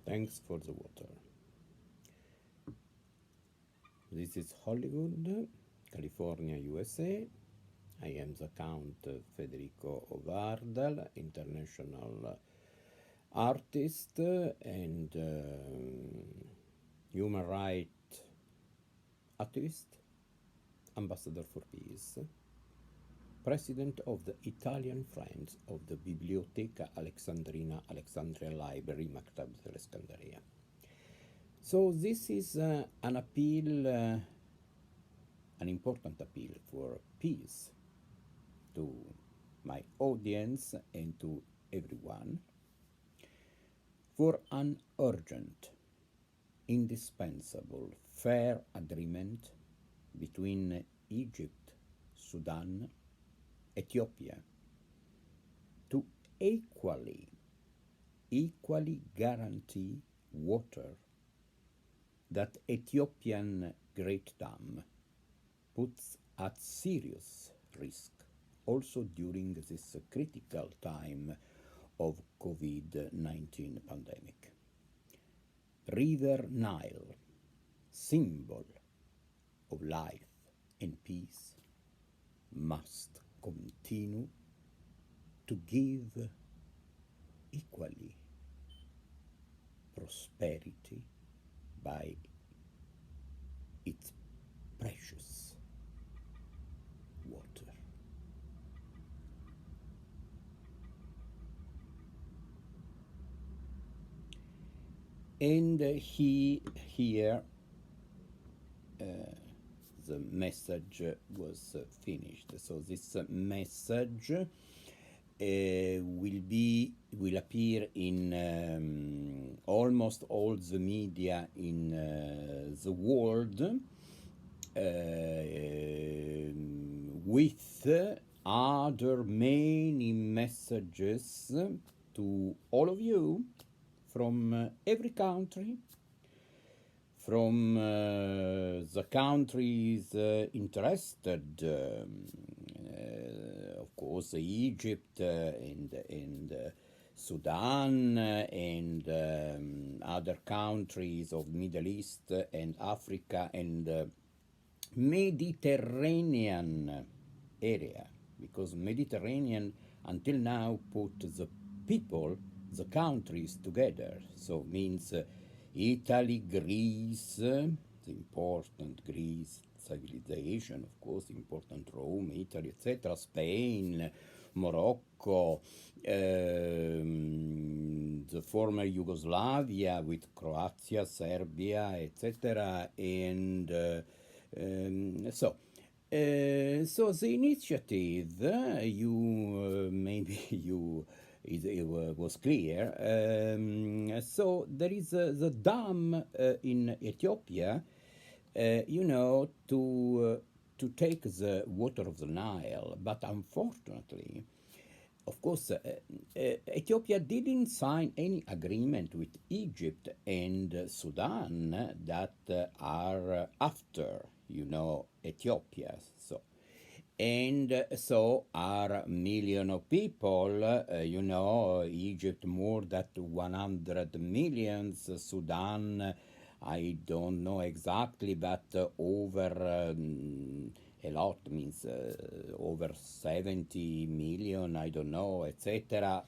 Thanks for the water. This is Hollywood, California, USA. I am the Count Federico Ovardal, international artist and human rights activist, ambassador for peace, president of the Italian Friends of the Biblioteca Alexandrina Alexandria Library, Maktabat Alexandria. So this is an appeal, an important appeal for peace to my audience and to everyone for an urgent, indispensable, fair agreement between Egypt, Sudan, Ethiopia to equally guarantee water that Ethiopian Great Dam puts at serious risk also during this critical time of COVID-19 pandemic. River Nile, symbol of life and peace, must continue to give equally prosperity by its precious water. And here the message was finished. So this message will appear in almost all the media in the world with other many messages to all of you from every country, from the countries interested, of course, Egypt and Sudan and other countries of Middle East and Africa and Mediterranean area, because Mediterranean until now put the people, the countries together. So means Italy, Greece, the important Greece civilization, of course, important Rome, Italy, etc., Spain, Morocco, the former Yugoslavia with Croatia, Serbia, etc., and so the initiative, maybe you it was clear. So there is the dam in Ethiopia, to take the water of the Nile, but unfortunately, of course, Ethiopia didn't sign any agreement with Egypt and Sudan that are after, Ethiopia. So are million of people, Egypt more than 100 millions, Sudan, I don't know exactly, but over a lot, means over 70 million, I don't know, etc.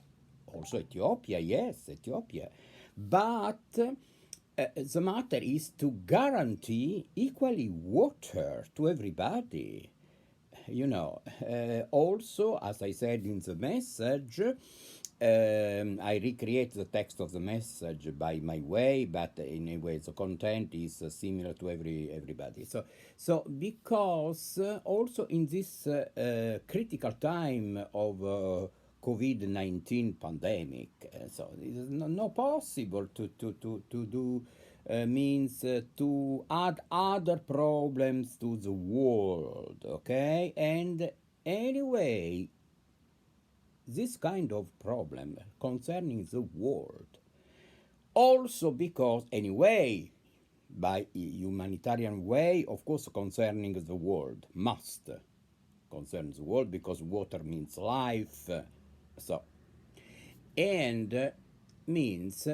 Also Ethiopia, yes, Ethiopia. But the matter is to guarantee equally water to everybody. Also, as I said in the message, I recreate the text of the message by my way, but in a way the content is similar to everybody. So because also in this critical time of COVID-19 pandemic, so it is not possible to do means to add other problems to the world, okay? And anyway, this kind of problem concerning the world, also because anyway, by humanitarian way, of course, concerning the world, must concern the world because water means life, so, and means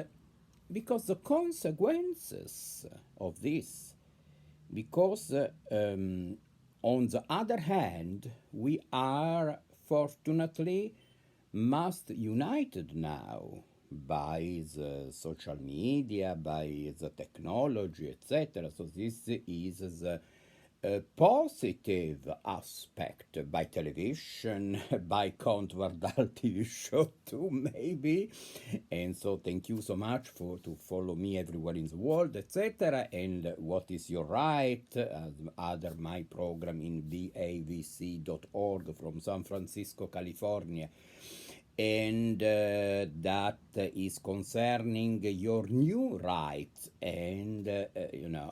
because the consequences of this, because on the other hand, we are fortunately must united now by the social media, by the technology, etc. So this is the positive aspect by television, by Contverdal TV show too, maybe. And so thank you so much for to follow me everywhere in the world, etc. And what is your right? Other my program in bavc.org from San Francisco, California, and that is concerning your new rights, and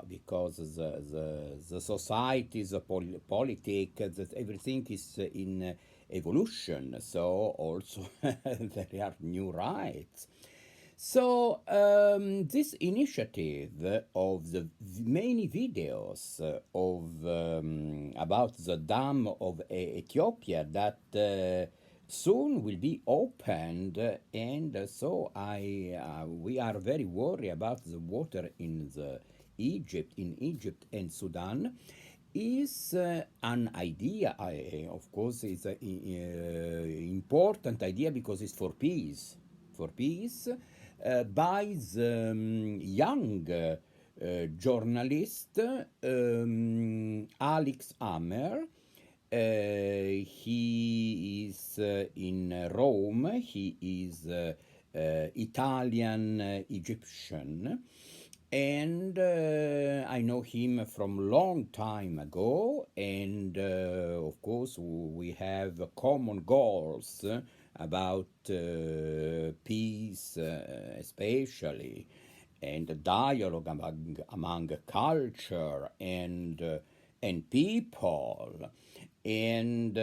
because the society, the politics, that everything is in evolution, so also there are new rights. So this initiative of the many videos of about the dam of Ethiopia that soon will be opened, and so I we are very worried about the water in Egypt and Sudan. Is an idea, of course, it's an important idea because it's for peace, by the young journalist Alex Amer. He is in Rome. He is Italian Egyptian, and I know him from long time ago, and of course we have common goals about peace, especially, and dialogue among culture and people. And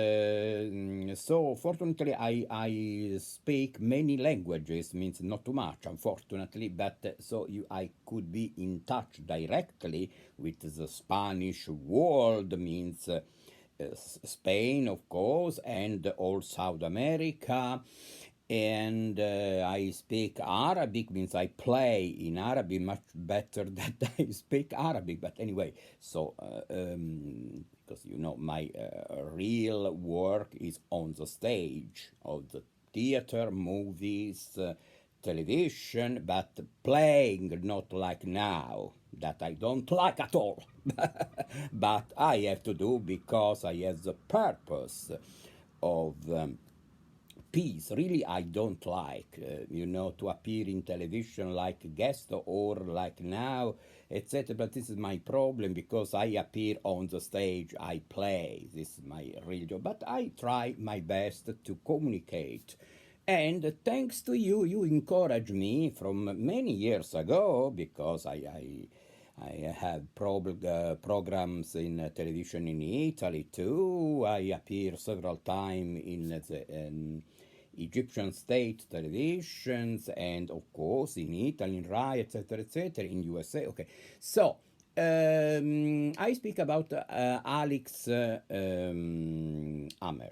so fortunately I speak many languages, means not too much unfortunately, but so I could be in touch directly with the Spanish world, means Spain, of course, and all South America. And I speak Arabic, means I play in Arabic much better than I speak Arabic. But anyway, so because my real work is on the stage of the theater, movies, television, but playing not like now, that I don't like at all. But I have to do because I have the purpose of peace. Really, I don't like, to appear in television like a guest or like now, etc. But this is my problem because I appear on the stage, I play. This is my real job. But I try my best to communicate. And thanks to you, you encouraged me from many years ago, because I have programs in television in Italy too. I appear several times in the Egyptian state televisions, and of course in Italy, in Rai, etc., in USA. Okay, so I speak about Alex Amer.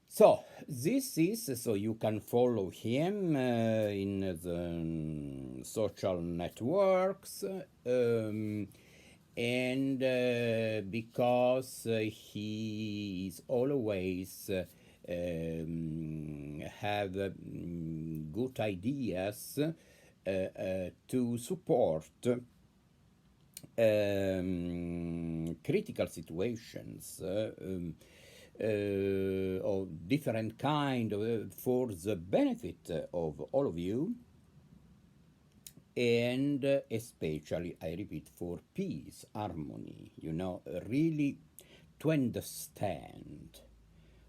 So this is, so you can follow him in the social networks, and because he is always have good ideas to support critical situations of different kind for the benefit of all of you, and especially, I repeat, for peace, harmony, really to understand,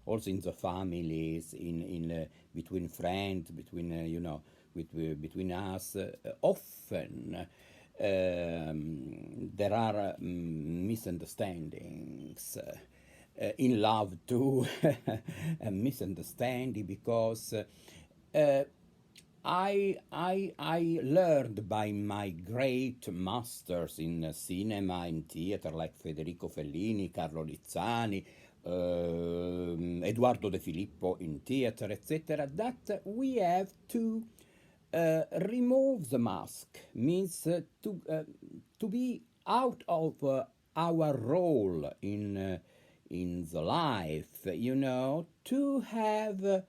also in the families, in between friends, between between us. Often there are misunderstandings. In love too, a misunderstanding, because I learned by my great masters in cinema and theater, like Federico Fellini, Carlo Lizzani, Eduardo De Filippo in theater, etc., that we have to remove the mask means to be out of our role in the life, to have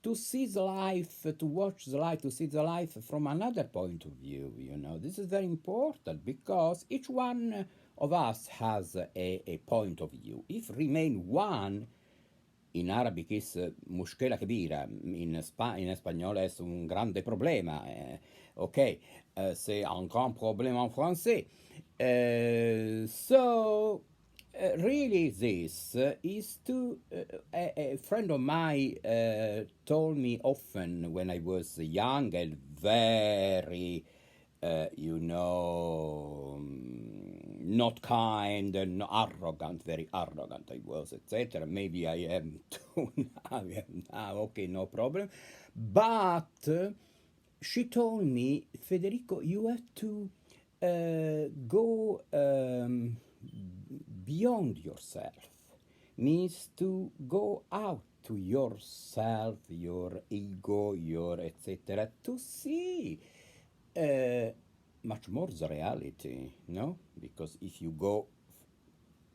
to see the life, to watch the life, to see the life from another point of view. This is very important because each one of us has a point of view. If remain one, in Arabic is mushkela kebira, in espagnol es un grande problema. Ok, c'est un grand problème en français. So, really, this is to. A friend of mine told me often when I was young and very not kind and arrogant, very arrogant I was, etc. Maybe I am too now, okay, no problem. But she told me, Federico, you have to go beyond yourself. Means to go out to yourself, your ego, your etc. to see much more the reality, no? Because if you go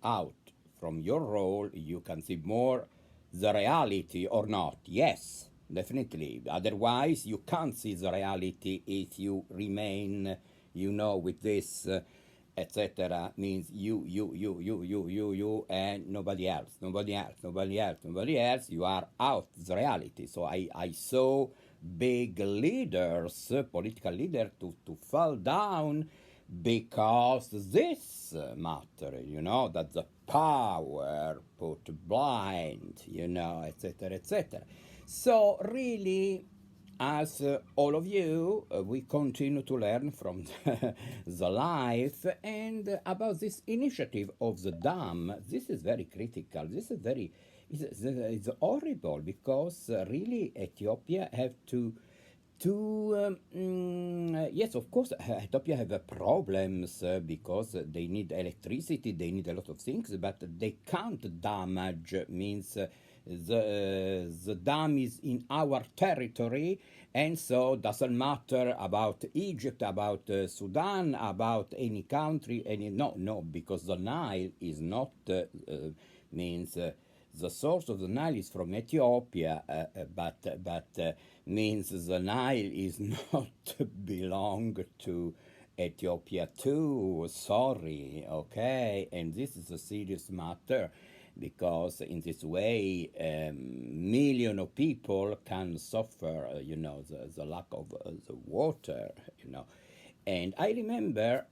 out from your role, you can see more the reality or not. Yes, definitely. Otherwise, you can't see the reality if you remain, with this, etc. Means you, and nobody else, nobody else, nobody else, nobody else. You are out the reality. So I saw big leaders, political leaders, to fall down because this matter, that the power put blind, etc., etc. So really, as all of you, we continue to learn from the life and about this initiative of the dam. This is very critical. This is very, it's horrible because really Ethiopia have to yes, of course, Ethiopia have problems because they need electricity, they need a lot of things, but they can't damage. Means the dam is in our territory, and so doesn't matter about Egypt, about Sudan, about any country, no, because the Nile is not means. The source of the Nile is from Ethiopia, but means the Nile is not belong to Ethiopia too. Sorry, okay, and this is a serious matter because in this way, million of people can suffer. The lack of the water. And I remember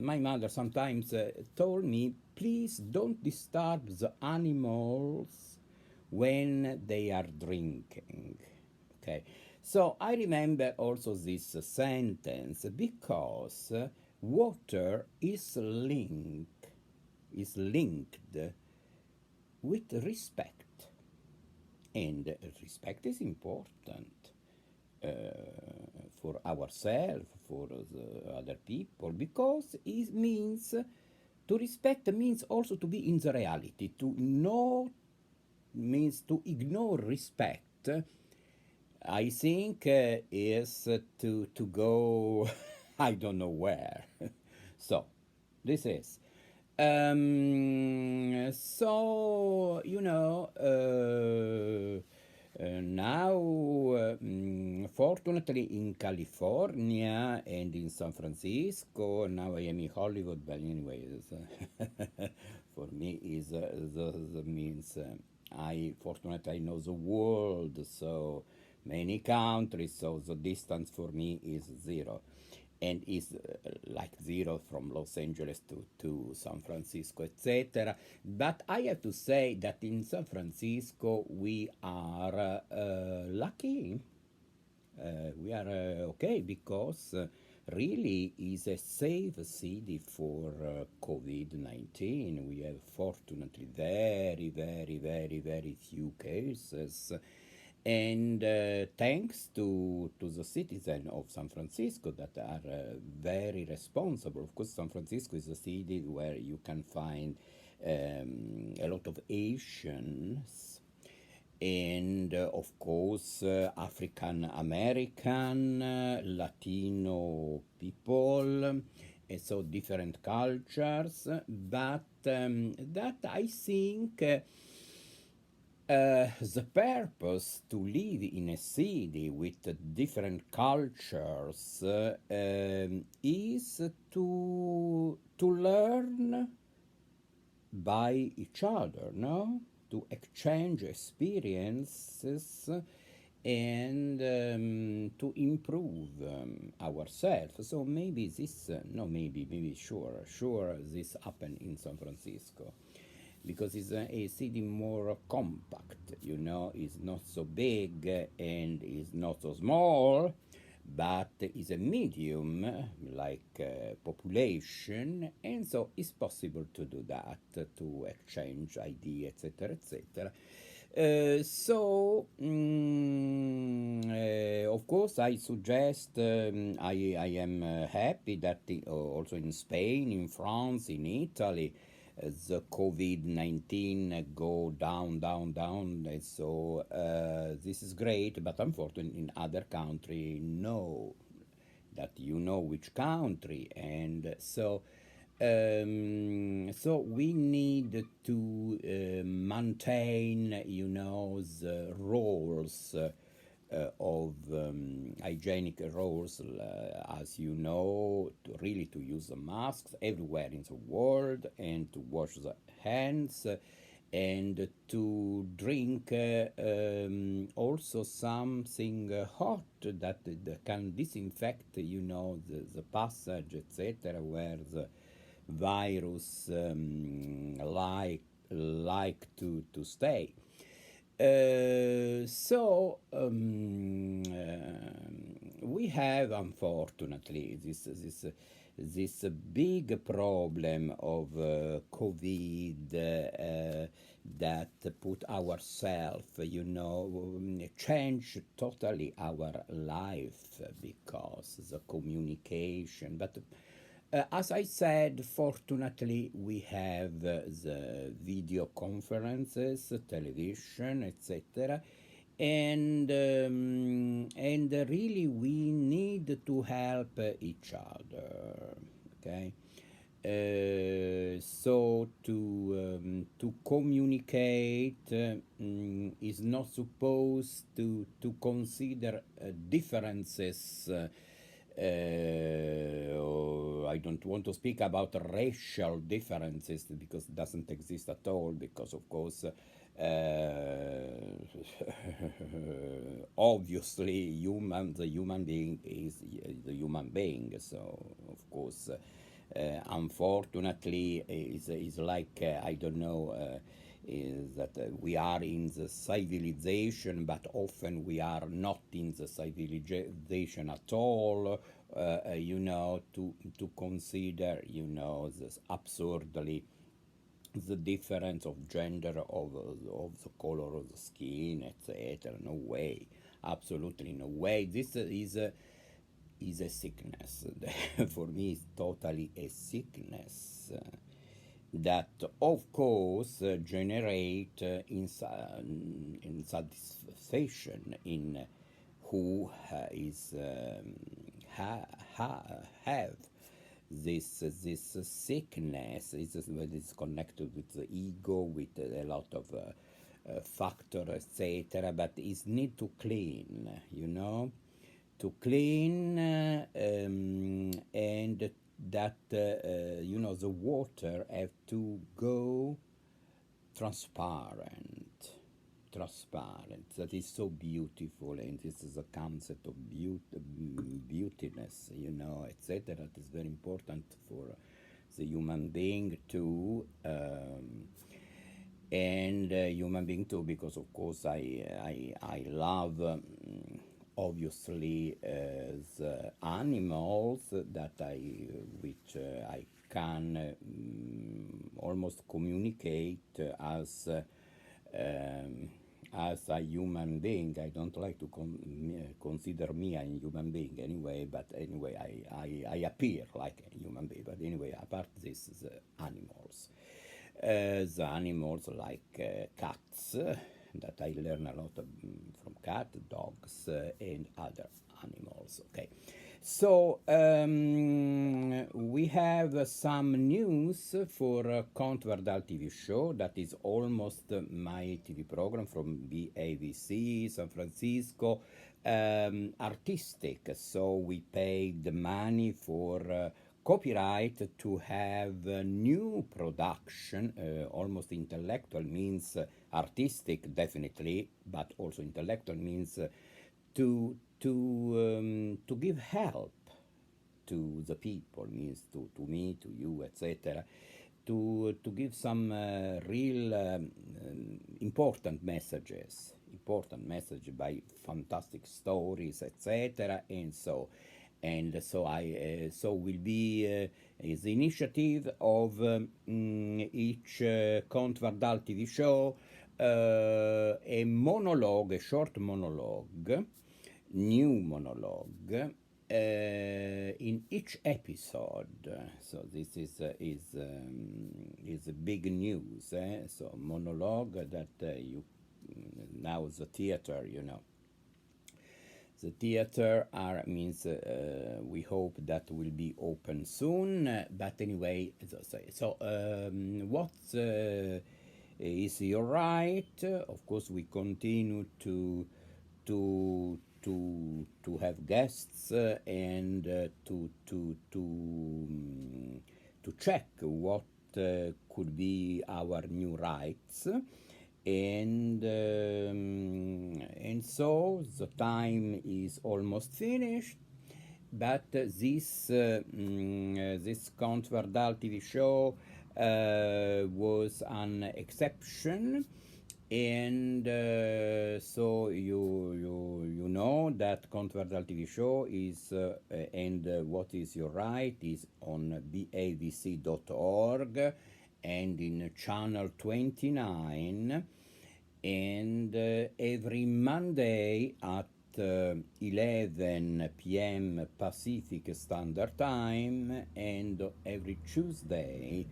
my mother sometimes told me, please don't disturb the animals when they are drinking. Okay, so I remember also this sentence because water is linked with respect, and respect is important uh, for ourselves, for the other people, because it means to respect means also to be in the reality. To know means to ignore respect. I think is to go, I don't know where. So this is. So now, fortunately, in California and in San Francisco, now I am in Hollywood, but anyways, for me is the means fortunately I know the world, so many countries, so the distance for me is zero, and is like zero from Los Angeles to San Francisco, etc. But I have to say that in San Francisco we are lucky. We are okay because really is a safe city for COVID-19. We have fortunately very, very, very, very few cases. And thanks to the citizens of San Francisco that are very responsible. Of course, San Francisco is a city where you can find a lot of Asians, and of course African American, Latino people, and so different cultures, but that I think the purpose to live in a city with different cultures is to learn by each other, no? To exchange experiences and to improve ourselves. So maybe this, no, maybe sure, this happened in San Francisco because it's a city more compact, you know, it's not so big and it's not so small, but is a medium like population, and so it's possible to do that, to exchange ideas, etc., etc. Of course, I suggest, I am happy that also in Spain, in France, in Italy, the COVID-19 go down. And so this is great, but unfortunately in other country, no, that you know which country. And so we need to maintain, you know, the rules of hygienic rules, as you know, to really to use the masks everywhere in the world and to wash the hands and to drink also something hot that can disinfect, you know, the passage, etc., where the virus like to stay. We have unfortunately this big problem of COVID that put ourselves, you know, change totally our life because the communication. But as I said, fortunately, we have the video conferences, television, etc., and really we need to help each other. Okay, so to communicate is not supposed to consider differences. I don't want to speak about racial differences because it doesn't exist at all. Because of course, obviously, the human being is the human being. So of course, unfortunately, is like I don't know. Is that we are in the civilization, but often we are not in the civilization at all. You know, to consider, you know, this absurdly the difference of gender, of the color of the skin, etc. No way, absolutely no way. This is a sickness. For me, it's totally a sickness that, of course, generate insatisfaction in who is have this sickness. It's connected with the ego, with a lot of factor, etc. But it's need to clean, you know, to clean and that you know, the water have to go transparent. That is so beautiful, and this is a concept of beautiness, you know, etc. That is very important for the human being too, and human being too, because of course I love. Obviously, the animals that which I can almost communicate as a human being. I don't like to consider me a human being anyway, but anyway, I appear like a human being. But anyway, apart this, the animals like cats. that I learn a lot from cat, dogs, and other animals. Okay, so we have some news for Conte Verdal TV show. That is almost my TV program from BAVC San Francisco. Artistic, so we paid the money for copyright to have new production, almost intellectual means artistic definitely, but also intellectual means to give help to the people, means to me, to you, etc. To give some real important messages, important message by fantastic stories, etc. And so I so will be is the initiative of each Count Vardal TV show, a monologue, a short monologue, new monologue in each episode. So this is a big news. So monologue that you now the theater, you know. The theater are means we hope that will be open soon. But anyway, so what is your right? Of course, we continue to have guests and to check what could be our new rights. And so the time is almost finished, but this Count Verdal TV show was an exception, and so you know that Count Verdal TV show is and what is your right is on bavc.org and in channel 29, and every Monday at 11 p.m. Pacific Standard Time, and every Tuesday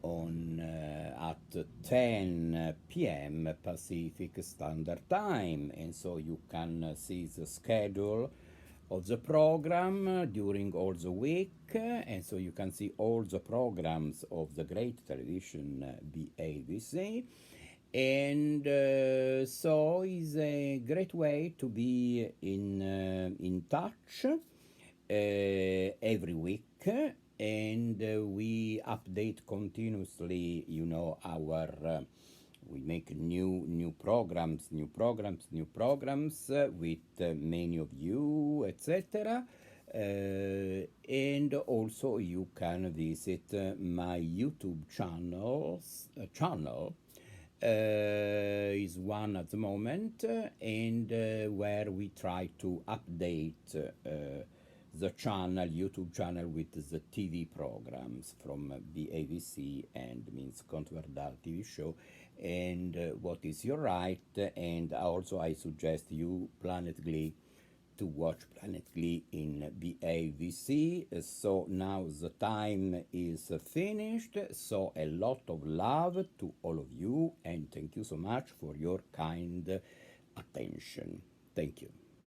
on at 10 p.m. Pacific Standard Time. And so you can see the schedule of the program during all the week, and so you can see all the programs of the great television BAVC. And so is a great way to be in touch every week, and we update continuously, you know, our we make new programs with many of you, etc. And also you can visit my YouTube channel is one at the moment, and where we try to update the channel, YouTube channel, with the TV programs from BAVC and means Count Verdal TV show, and what is your right. And also I suggest you Planet Glee to watch Planet Glee in BAVC. So now the time is finished. So a lot of love to all of you, and thank you so much for your kind attention. Thank you.